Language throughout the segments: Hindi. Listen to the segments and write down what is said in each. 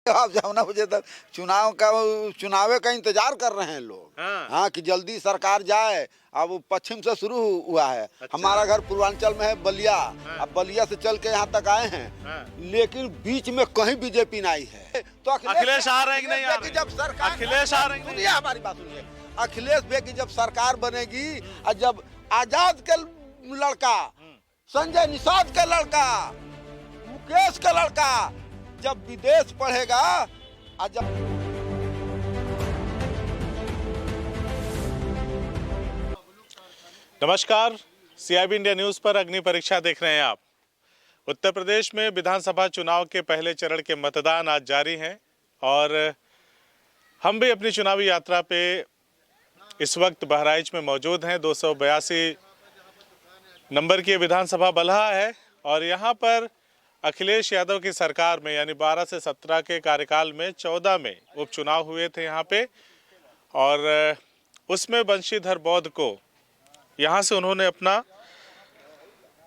आप जाओ ना, मुझे तक चुनाव का इंतजार कर रहे हैं लोग। हाँ कि जल्दी सरकार जाए। अब पश्चिम से शुरू हुआ है। अच्छा। हमारा घर पूर्वांचल में है बलिया। अब बलिया से चल के यहाँ तक आए हैं, लेकिन बीच में कहीं बीजेपी नहीं है। तो अखिलेश आ रहे हैं कि नहीं आ रहे? जब सरकार, अखिलेश आ रहे हैं? सुनिए हमारी बात सुनिए। अखिलेश भाई की जब सरकार बनेगी और जब आजाद के लड़का, संजय निषाद का लड़का, मुकेश का लड़का जब विदेश पढ़ेगा और जब नमस्कार, CIB इंडिया न्यूज़ पर अग्नि परीक्षा देख रहे हैं आप। उत्तर प्रदेश में विधानसभा चुनाव के पहले चरण के मतदान आज जारी हैं और हम भी अपनी चुनावी यात्रा पे इस वक्त बहराइच में मौजूद हैं। 282 नंबर की विधानसभा बलहा है और यहाँ पर अखिलेश यादव की सरकार में यानी 12 से 17 के कार्यकाल में 14 में उपचुनाव हुए थे यहाँ पे, और उसमें बंशीधर बौद्ध को यहाँ से उन्होंने अपना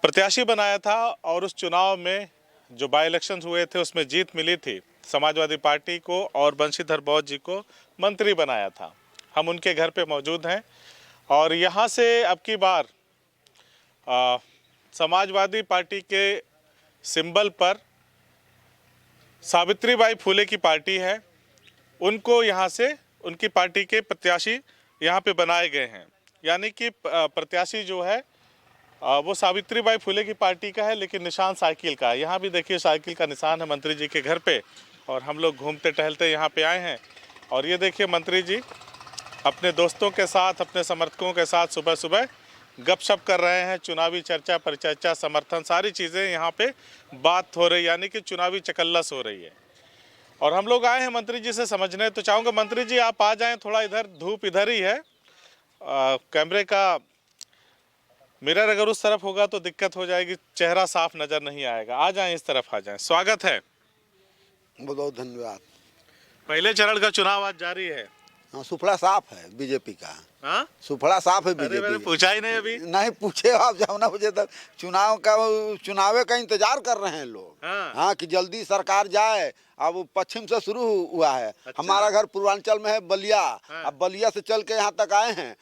प्रत्याशी बनाया था और उस चुनाव में जो बाई इलेक्शंस हुए थे उसमें जीत मिली थी समाजवादी पार्टी को और बंशीधर बौद्ध जी को मंत्री बनाया था। हम उनके घर पे मौजूद हैं और यहाँ से अब की बार समाजवादी पार्टी के सिंबल पर सावित्रीबाई फुले की पार्टी है, उनको यहाँ से उनकी पार्टी के प्रत्याशी यहाँ पे बनाए गए हैं। यानी कि प्रत्याशी जो है वो सावित्रीबाई फुले की पार्टी का है, लेकिन निशान साइकिल का है। यहाँ भी देखिए साइकिल का निशान है मंत्री जी के घर पे, और हम लोग घूमते टहलते यहाँ पे आए हैं। और ये देखिए मंत्री जी अपने दोस्तों के साथ, अपने समर्थकों के साथ सुबह सुबह गपशप कर रहे हैं। चुनावी चर्चा, परिचर्चा, समर्थन, सारी चीज़ें यहाँ पे बात हो रही, यानी कि चुनावी चकल्लस हो रही है। और हम लोग आए हैं मंत्री जी से समझने, तो चाहूँगा मंत्री जी आप आ जाएं थोड़ा इधर, धूप इधर ही है। कैमरे का मिरर अगर उस तरफ होगा तो दिक्कत हो जाएगी, चेहरा साफ नज़र नहीं आएगा। आ जाएं, इस तरफ आ जाएं। स्वागत है। बहुत बहुत धन्यवाद। पहले चरण का चुनाव आज जारी है। हाँ, सुफड़ा साफ है बीजेपी का। हाँ, सुफड़ा साफ है अरे मैंने बीजेपी। पूछा ही नहीं अभी। नहीं पूछे आप जाओ ना, मुझे तक चुनाव का इंतजार कर रहे हैं लोग। हाँ कि जल्दी सरकार जाए। अब पश्चिम से शुरू हुआ है। अच्छा। हमारा घर पूर्वांचल में है बलिया। अब बलिया से चल के यहाँ तक आए हैं,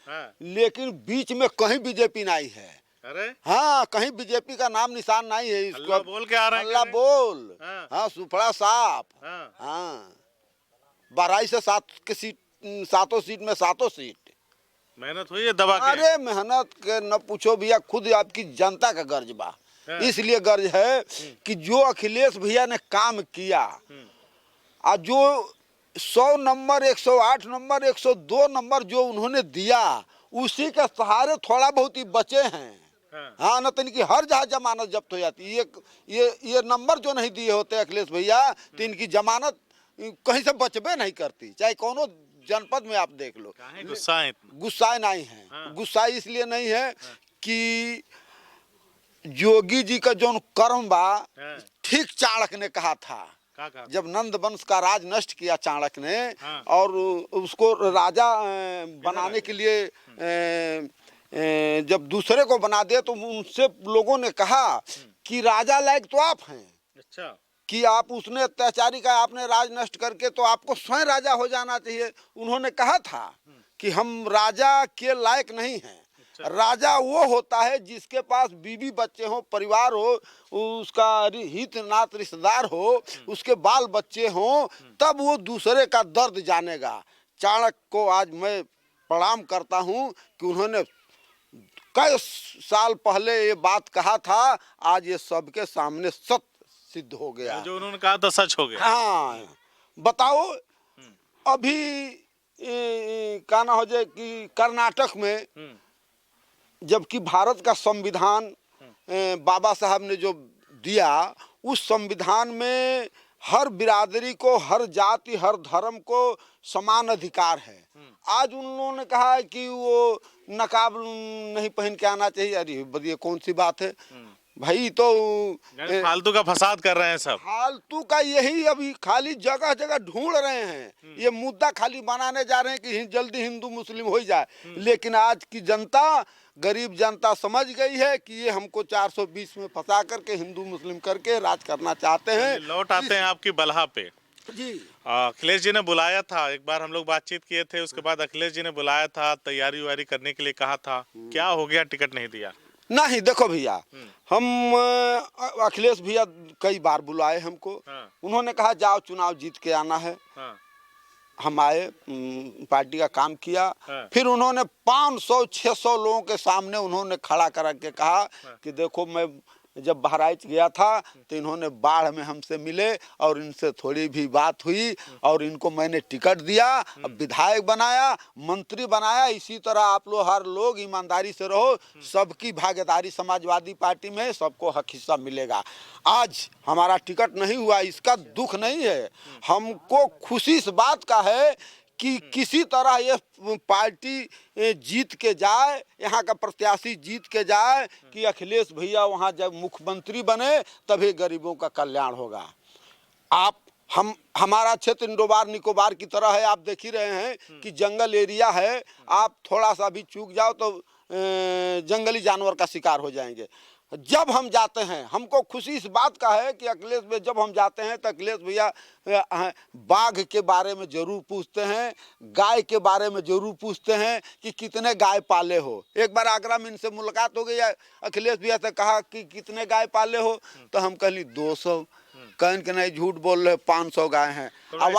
लेकिन बीच में कहीं बीजेपी नहीं है। अरे हाँ, कहीं बीजेपी का नाम निशान नहीं है। अल्लाह बोल के आ रहे हैं। अल्लाह बोल। हाँ, सुफड़ा साफ। हाँ, 12 से 7 की सीट, 7 सीट में 7 सीट। मेहनत हुई है दबा के। अरे मेहनत के न पूछो भैया, खुद आपकी जनता का गर्ज बा। इसलिए गर्ज है कि जो अखिलेश भैया ने काम किया और जो 100 नंबर, 108 नंबर, 102 नंबर जो उन्होंने दिया, उसी के सहारे थोड़ा बहुत ही बचे हैं। हाँ, न तो इनकी हर जहाँ जमानत जब्त हो जाती। ये नंबर जो नहीं दिए होते अखिलेश भैया, तो इनकी जमानत कहीं से बचबे नहीं करती, चाहे कोनो जनपद में आप देख लो। गुस्सा नहीं है। गुस्सा इसलिए नहीं है कि योगी जी का जो कर्म बा, ठीक चाणक्य ने कहा था। जब नंद वंश का राज नष्ट किया चाणक्य ने, और उसको राजा बनाने के लिए जब दूसरे को बना दिया, तो उनसे लोगों ने कहा कि राजा लायक तो आप हैं। अच्छा। कि आप उसने अत्याचारी का आपने राज नष्ट करके, तो आपको स्वयं राजा हो जाना चाहिए। उन्होंने कहा था कि हम राजा के लायक नहीं हैं। राजा वो होता है जिसके पास बीवी बच्चे हो, परिवार हो, उसका हित नात रिश्तेदार हो, उसके बाल बच्चे हो, तब वो दूसरे का दर्द जानेगा। चाणक्य को आज मैं प्रणाम करता हूँ कि उन्होंने कई साल पहले ये बात कहा था, आज ये सबके सामने सत्य सिद्ध हो गया। जो उन्होंने कहा था सच हो गया। हाँ, बताओ अभी कहना हो जाए कि कर्नाटक में, जबकि भारत का संविधान बाबा साहब ने जो दिया, उस संविधान में हर बिरादरी को, हर जाति, हर धर्म को समान अधिकार है। आज उन लोगों ने कहा है कि वो नकाब नहीं पहन के आना चाहिए। अरे ये कौन सी बात है भाई? तो फालतू का फसाद कर रहे हैं सब। फालतू का यही अभी खाली जगह जगह ढूंढ रहे हैं। ये मुद्दा खाली बनाने जा रहे हैं कि जल्दी हिंदू मुस्लिम हो जाए। लेकिन आज की जनता, गरीब जनता समझ गई है कि ये हमको 420 में फंसा करके, हिंदू मुस्लिम करके राज करना चाहते हैं। लौट आते हैं आपकी बलहा पे। जी। अखिलेश जी ने बुलाया था, एक बार हम लोग बातचीत किए थे, उसके बाद अखिलेश जी ने बुलाया था, तैयारी वारी करने के लिए कहा था, क्या हो गया, टिकट नहीं दिया? नहीं देखो भैया, हम अखिलेश भैया कई बार बुलाए हमको। हाँ। उन्होंने कहा जाओ चुनाव जीत के आना है। हाँ। हम आए, पार्टी का काम किया। हाँ। फिर उन्होंने 500-600 लोगों के सामने उन्होंने खड़ा करा के कहा कि देखो मैं जब बहराइच गया था तो इन्होंने बाढ़ में हमसे मिले और इनसे थोड़ी भी बात हुई और इनको मैंने टिकट दिया, अब विधायक बनाया, मंत्री बनाया। इसी तरह आप लोग हर लोग ईमानदारी से रहो, सबकी भागीदारी समाजवादी पार्टी में, सबको हक हिस्सा मिलेगा। आज हमारा टिकट नहीं हुआ, इसका दुख नहीं है, हमको खुशी इस बात का है कि किसी तरह ये पार्टी जीत के जाए, यहाँ का प्रत्याशी जीत के जाए कि अखिलेश भैया वहाँ जब मुख्यमंत्री बने तभी गरीबों का कल्याण होगा। आप हमारा क्षेत्र इंडोबार निकोबार की तरह है, आप देख ही रहे हैं कि जंगल एरिया है, आप थोड़ा सा भी चूक जाओ तो जंगली जानवर का शिकार हो जाएंगे। जब हम जाते हैं हमको खुशी इस बात का है कि अखिलेश भैया जब हम जाते हैं तो अखिलेश भैया बाघ के बारे में जरूर पूछते हैं, गाय के बारे में जरूर पूछते हैं कि कितने गाय पाले हो। एक बार आगरा में इनसे मुलाकात हो गई, अखिलेश भैया से कहा कि कितने गाय पाले हो, तो हम कहली 200, कहन के नहीं झूठ बोल रहे 500 गाय हैं। अब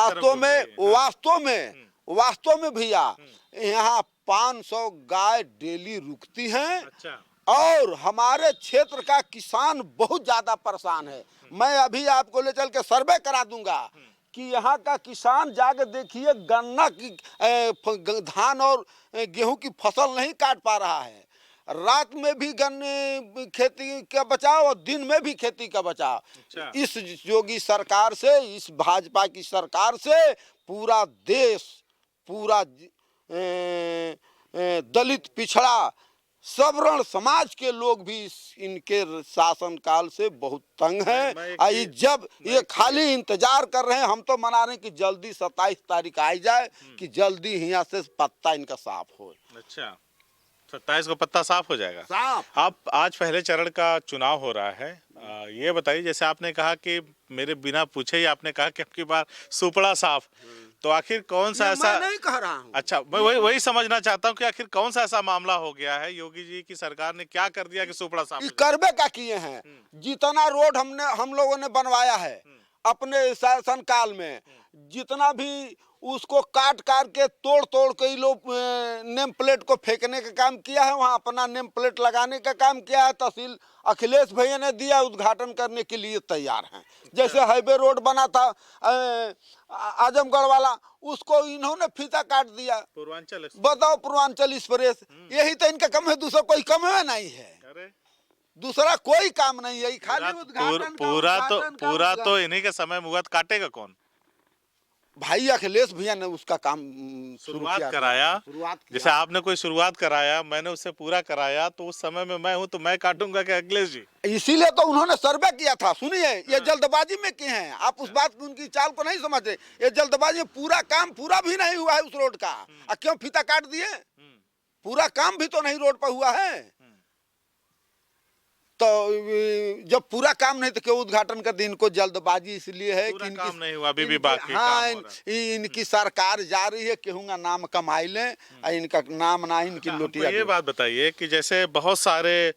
वास्तव में भैया यहाँ 500 गाय डेली रुकती हैं। अच्छा। और हमारे क्षेत्र का किसान बहुत ज्यादा परेशान है। मैं अभी आपको ले चल के सर्वे करा दूंगा कि यहाँ का किसान जाके देखिए, गन्ना की धान और गेहूं की फसल नहीं काट पा रहा है। रात में भी गन्ने खेती का बचाव और दिन में भी खेती का बचाव। अच्छा। इस योगी सरकार से, इस भाजपा की सरकार से पूरा देश, पूरा दलित पिछड़ा सवर्ण समाज के लोग भी इनके शासन काल से बहुत तंग हैं। जब ये खाली इंतजार कर रहे हैं, हम तो मना रहे हैं कि जल्दी 27 तारीख आ जाए कि जल्दी यहाँ से पत्ता इनका साफ हो। अच्छा, 27 को पत्ता साफ हो जाएगा। साफ। आप आज पहले चरण का चुनाव हो रहा है, ये बताइए, जैसे आपने कहा कि मेरे बिना पूछे ही आपने कहा कि आपकी बार सुपड़ा साफ, तो आखिर कौन सा ऐसा, मैं नहीं कह रहा हूँ। अच्छा, मैं वही समझना चाहता हूँ कि आखिर कौन सा ऐसा मामला हो गया है, योगी जी की सरकार ने क्या कर दिया कि सुपड़ा साफ? करबे का किए हैं, जितना रोड हम लोगों ने बनवाया है अपने शासन काल में, जितना भी उसको काट के तोड़ के लोग नेम प्लेट को फेंकने का काम किया है, वहाँ अपना नेम प्लेट लगाने का काम किया है। तहसील अखिलेश भैया ने दिया, उद्घाटन करने के लिए तैयार हैं। जैसे हाईवे रोड बना था आजमगढ़ वाला, उसको इन्होंने फीता काट दिया। पूर्वांचल, बताओ, पूर्वांचल एक्सप्रेस, यही तो इनका काम है, दूसरा कोई काम है नहीं है। अरे दूसरा कोई काम नहीं है, खाली उद्घाटन पूरा तो इन्हीं के समय में हुआ, काटेगा कौन? भाई अखिलेश भैया ने उसका काम शुरुआत कराया। जैसे आपने कोई शुरुआत कराया, मैंने उससे पूरा कराया, तो उस समय में मैं हूं तो मैं काटूंगा क्या अखिलेश जी? इसीलिए तो उन्होंने सर्वे किया था। सुनिए, ये जल्दबाजी में किए हैं, आप उस बात उनकी चाल को नहीं समझते। ये जल्दबाजी में पूरा काम पूरा भी नहीं हुआ है उस रोड का, क्यों फीता काट दिए? पूरा काम भी तो नहीं रोड पर हुआ है। तो जब पूरा काम नहीं तो क्यों उद्घाटन कर दी? इनको जल्दबाजी इसलिए है कि काम नहीं हुआ, अभी भी बाकी हाँ, काम हो रहा है। इनकी सरकार जा रही है, केहूँ का नाम कमाई लें, इनका नाम ना इनकी लुटिया। ये बात बताइए कि जैसे बहुत सारे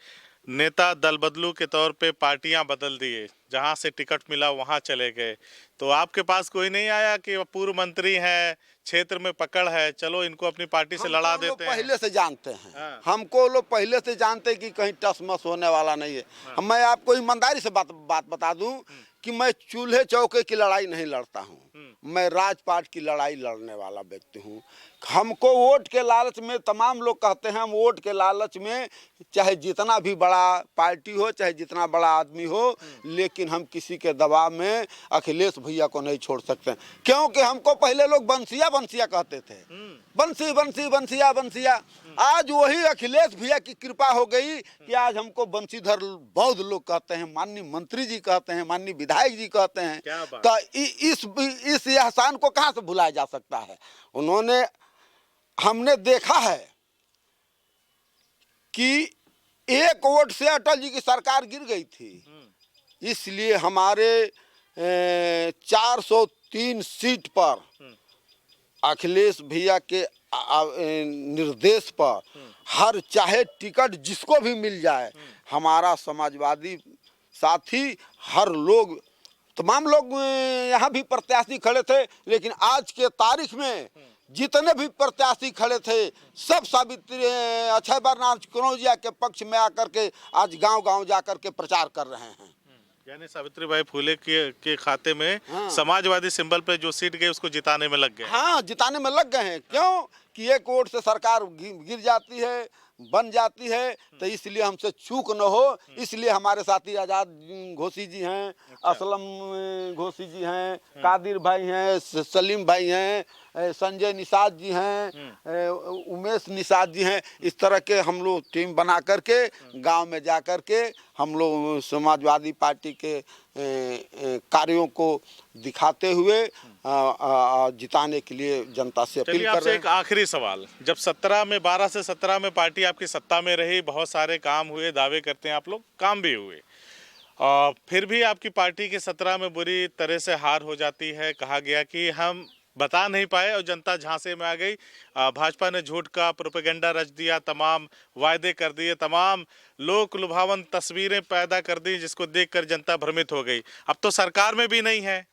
नेता दल बदलू के तौर पे पार्टियां बदल दिए, जहां से टिकट मिला वहां चले गए, तो आपके पास कोई नहीं आया कि पूर्व मंत्री हैं, क्षेत्र में पकड़ है, चलो इनको अपनी पार्टी से लड़ा देते हैं? पहले से जानते हैं, हमको लोग पहले से जानते हैं कि कहीं टसमस होने वाला नहीं है। मैं आपको ईमानदारी से बात बता दूं कि मैं चूल्हे चौके की लड़ाई नहीं लड़ता हूं, मैं राजपाट की लड़ाई लड़ने वाला व्यक्ति हूं। हमको वोट के लालच में, तमाम लोग कहते हैं हम वोट के लालच में चाहे जितना भी बड़ा पार्टी हो, चाहे जितना बड़ा आदमी हो, लेकिन हम किसी के दबाव में अखिलेश भैया को नहीं छोड़ सकते। क्योंकि हमको पहले लोग बंसिया बंसिया कहते थे, बंसी बंसी बंसिया बंसिया। आज वही अखिलेश भैया की कृपा हो गई कि आज हमको बंसीधर बौद्ध लोग कहते हैं, माननीय मंत्री जी कहते हैं, माननीय विधायक जी कहते हैं। तो इस एहसान को कहाँ से भुलाया जा सकता है? उन्होंने, हमने देखा है कि एक वोट से अटल जी की सरकार गिर गई थी, इसलिए हमारे 3 सीट पर अखिलेश भैया के निर्देश पर हर चाहे टिकट जिसको भी मिल जाए, हमारा समाजवादी साथी हर लोग तमाम लोग यहाँ भी प्रत्याशी खड़े थे, लेकिन आज के तारीख में जितने भी प्रत्याशी खड़े थे सब सावित्री अक्षय बरनाथ कनौजिया के पक्ष में आकर के आज गांव-गांव जाकर के प्रचार कर रहे हैं। यानी सावित्रीबाई फुले के खाते में समाजवादी सिंबल पे जो सीट गई उसको जिताने में लग गए। हाँ, जिताने में लग गए हैं। क्यों कि एक वोट से सरकार गिर जाती है, बन जाती है, तो इसलिए हमसे चूक न हो, इसलिए हमारे साथी आजाद घोसी जी हैं, असलम घोसी जी हैं, कादिर भाई हैं, सलीम भाई हैं, संजय निषाद जी हैं, उमेश निषाद जी हैं। इस तरह के हम लोग टीम बना करके गांव में जा कर के हम लोग समाजवादी पार्टी के कार्यों को दिखाते हुए जिताने के लिए जनता से अपील कर रहे हैं। एक आखिरी सवाल, जब 12 से 17 में पार्टी आपकी सत्ता में रही, बहुत सारे काम हुए, दावे करते हैं आप लोग, काम भी हुए, फिर भी आपकी पार्टी के 17 में बुरी तरह से हार हो जाती है। कहा गया कि हम बता नहीं पाए और जनता झांसे में आ गई। भाजपा ने झूठ का प्रोपेगेंडा रच दिया, तमाम वायदे कर दिए, तमाम लोक लुभावन तस्वीरें पैदा कर दी, जिसको देखकर जनता भ्रमित हो गई। अब तो सरकार में भी नहीं है,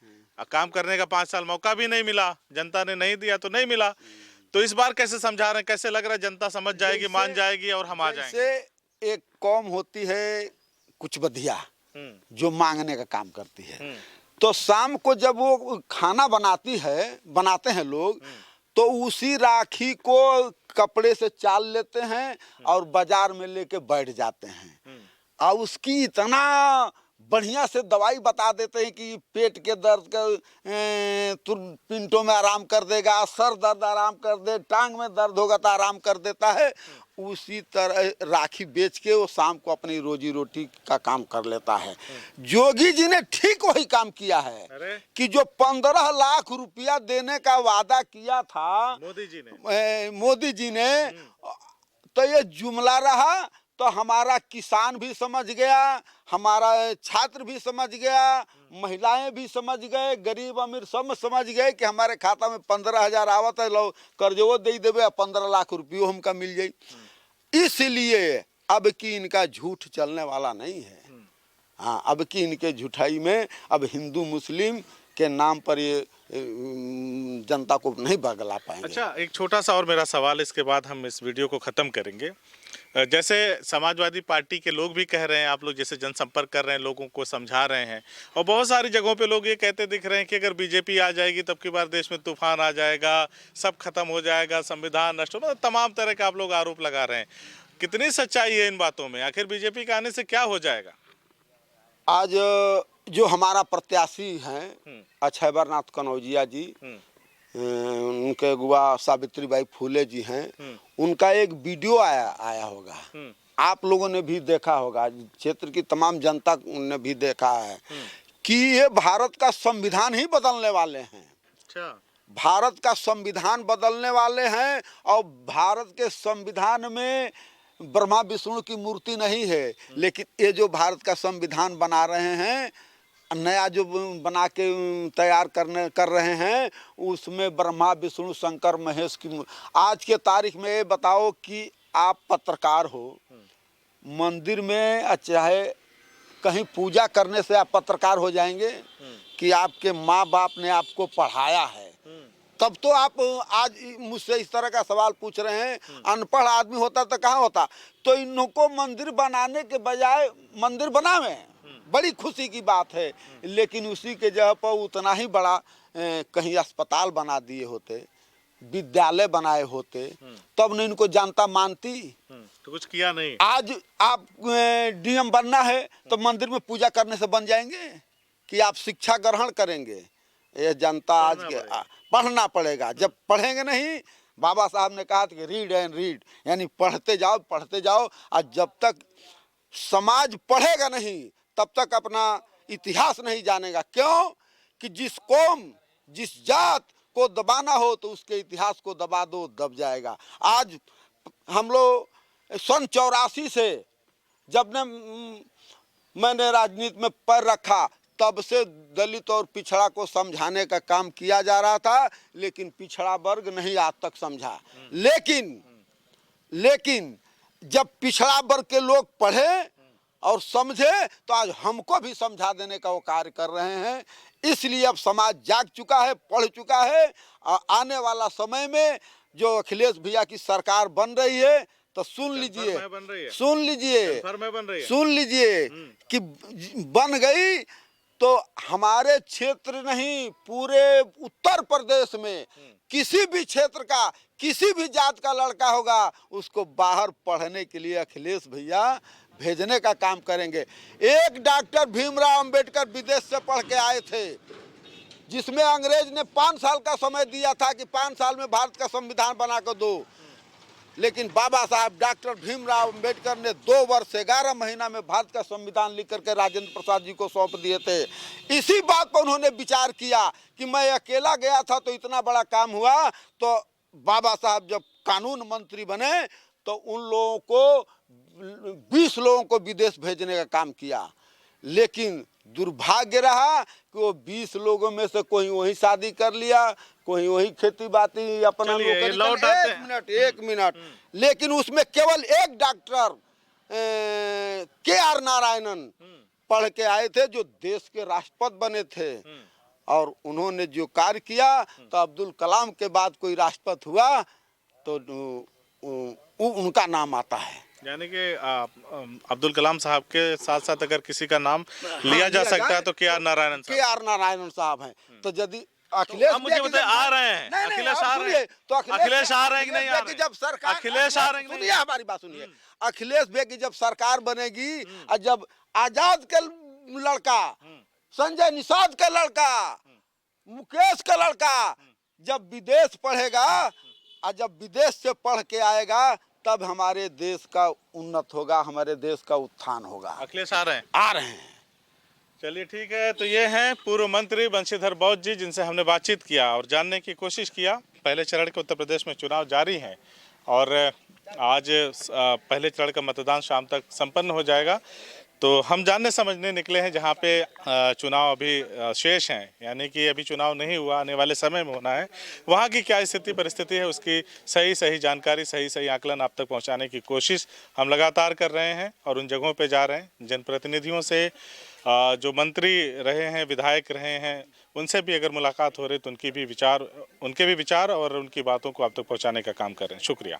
काम करने का 5 साल मौका भी नहीं मिला, जनता ने नहीं दिया तो नहीं मिला। तो इस बार कैसे समझा रहे हैं, कैसे लग रहा है जनता समझ जाएगी, मान जाएगी और हम आ जाएंगे? एक कौम होती है कुछ बधिया जो मांगने का काम करती है, तो शाम को जब वो खाना बनाते हैं लोग, तो उसी राखी को कपड़े से चाल लेते हैं और बाजार में लेके बैठ जाते हैं और उसकी इतना बढ़िया से दवाई बता देते हैं कि पेट के दर्द का पिंटों में आराम कर देगा, सर दर्द आराम कर दे, टांग में दर्द होगा तो आराम कर देता है। उसी तरह राखी बेच के वो शाम को अपनी रोजी रोटी का काम कर लेता है। जोगी जी ने ठीक वही काम किया है कि जो 15 लाख रुपया देने का वादा किया था मोदी जी ने, तो ये जुमला रहा। तो हमारा किसान भी समझ गया, हमारा छात्र भी समझ गया, महिलाएं भी समझ गए, गरीब अमीर सब समझ गए कि हमारे खाता में 15,000 आवत है, लो कर्जो दे देवे, 15 लाख रुपये हमका मिल जाये। इसलिए अब की इनका झूठ चलने वाला नहीं है। हाँ, अब की इनके झूठाई में अब हिंदू मुस्लिम के नाम पर ये जनता को नहीं बगला पाएंगे। अच्छा, एक छोटा सा और मेरा सवाल, इसके बाद हम इस वीडियो को ख़त्म करेंगे। जैसे समाजवादी पार्टी के लोग भी कह रहे हैं, आप लोग जैसे जनसंपर्क कर रहे हैं, लोगों को समझा रहे हैं, और बहुत सारी जगहों पे लोग ये कहते दिख रहे हैं कि अगर बीजेपी आ जाएगी तब की बार देश में तूफान आ जाएगा, सब खत्म हो जाएगा, संविधान नष्ट होगा, तमाम तरह के आप लोग आरोप लगा रहे हैं। कितनी सच्चाई है इन बातों में? आखिर बीजेपी के आने से क्या हो जाएगा? आज जो हमारा प्रत्याशी हैं अक्षय बरनाथ कनौजिया जी, उनके अगुआ सावित्रीबाई फुले जी हैं, उनका एक वीडियो आया होगा, आप लोगों ने भी देखा होगा, क्षेत्र की तमाम जनता ने भी देखा है कि ये भारत का संविधान ही बदलने वाले हैं। अच्छा, भारत का संविधान बदलने वाले हैं और भारत के संविधान में ब्रह्मा विष्णु की मूर्ति नहीं है, लेकिन ये जो भारत का संविधान बना रहे हैं, नया जो बना के तैयार कर रहे हैं, उसमें ब्रह्मा विष्णु शंकर महेश की। आज के तारीख में ये बताओ कि आप पत्रकार हो, मंदिर में चाहे कहीं पूजा करने से आप पत्रकार हो जाएंगे कि आपके माँ बाप ने आपको पढ़ाया है, तब तो आप आज मुझसे इस तरह का सवाल पूछ रहे हैं। अनपढ़ आदमी होता तो कहाँ होता? तो इनको मंदिर बनाने के बजाय मंदिर बनावे, बड़ी खुशी की बात है, लेकिन उसी के जगह पर उतना ही बड़ा कहीं अस्पताल बना दिए होते, विद्यालय बनाए होते, तब न इनको जनता मानती। तो कुछ किया नहीं। आज आप डीएम बनना है तो मंदिर में पूजा करने से बन जाएंगे कि आप शिक्षा ग्रहण करेंगे? ये जनता आज के पढ़ना पड़ेगा। जब पढ़ेंगे नहीं, बाबा साहब ने कहा था कि रीड एंड रीड, यानी पढ़ते जाओ, और जब तक समाज पढ़ेगा नहीं तब तक अपना इतिहास नहीं जानेगा। क्यों कि जिस कौम जिस जात को दबाना हो तो उसके इतिहास को दबा दो, दब जाएगा। आज हम लोग सन 84 से जब मैंने राजनीति में पैर रखा, तब से दलित और पिछड़ा को समझाने का काम किया जा रहा था, लेकिन पिछड़ा वर्ग नहीं आज तक समझा। लेकिन जब पिछड़ा वर्ग के लोग पढ़े और समझे तो आज हमको भी समझा देने का वो कार्य कर रहे हैं। इसलिए अब समाज जाग चुका है, पढ़ चुका है, और आने वाला समय में जो अखिलेश भैया की सरकार बन रही है तो सुन लीजिए कि बन गई तो हमारे क्षेत्र नहीं, पूरे उत्तर प्रदेश में किसी भी क्षेत्र का किसी भी जात का लड़का होगा उसको बाहर पढ़ने के लिए अखिलेश भैया भेजने का काम करेंगे। एक डॉक्टर भीमराव अंबेडकर विदेश से पढ़ के आए थे, जिसमें अंग्रेज ने 5 साल का समय दिया था कि 5 साल में भारत का संविधान बना कर दो, लेकिन बाबा साहब डॉक्टर भीमराव अंबेडकर ने 2 वर्ष 11 महीना में भारत का संविधान लिख करके राजेंद्र प्रसाद जी को सौंप दिए थे। इसी बात पर उन्होंने विचार किया कि मैं अकेला गया था तो इतना बड़ा काम हुआ, तो बाबा साहब जब कानून मंत्री बने तो उन लोगों को 20 लोगों को विदेश भेजने का काम किया। लेकिन दुर्भाग्य रहा कि वो 20 लोगों में से कोई वही शादी कर लिया, कोई वही खेती बाती अपना एक मिनट लेकिन उसमें केवल एक डॉक्टर KR नारायणन पढ़ के आए थे, जो देश के राष्ट्रपति बने थे, और उन्होंने जो कार्य किया तो अब्दुल कलाम के बाद कोई राष्ट्रपति हुआ तो उनका नाम आता है। यानी कि अब्दुल कलाम साहब के साथ साथ अगर किसी का नाम लिया जा सकता है तो KR नारायणन साहब हैं। तो यदि अखिलेश आ रहे हैं, अखिलेश आ रहे हैं, तो अखिलेश आ रहे हैं कि नहीं आ रहे? जब सरकार अखिलेश आ रहे हैं, सुनिए हमारी बात सुनिए, अखिलेश भैया की जब सरकार बनेगी और जब आजाद के लड़का, संजय निषाद का लड़का, मुकेश का लड़का जब विदेश पढ़ेगा और जब विदेश से पढ़ के आएगा तब हमारे देश का उन्नत होगा, हमारे देश का उत्थान होगा। अखिलेश आ रहे हैं। चलिए ठीक है, तो ये हैं पूर्व मंत्री बंशीधर बौद्ध जी, जिनसे हमने बातचीत किया और जानने की कोशिश किया। पहले चरण के उत्तर प्रदेश में चुनाव जारी हैं और आज पहले चरण का मतदान शाम तक संपन्न हो जाएगा। तो हम जानने समझने निकले हैं जहाँ पे चुनाव अभी शेष हैं, यानी कि अभी चुनाव नहीं हुआ, आने वाले समय में होना है। वहाँ की क्या स्थिति परिस्थिति है उसकी सही जानकारी, सही आकलन आप तक पहुँचाने की कोशिश हम लगातार कर रहे हैं और उन जगहों पे जा रहे हैं। जनप्रतिनिधियों से, जो मंत्री रहे हैं, विधायक रहे हैं, उनसे भी अगर मुलाकात हो रही तो उनके भी विचार और उनकी बातों को आप तक पहुँचाने का काम कर रहे हैं। शुक्रिया।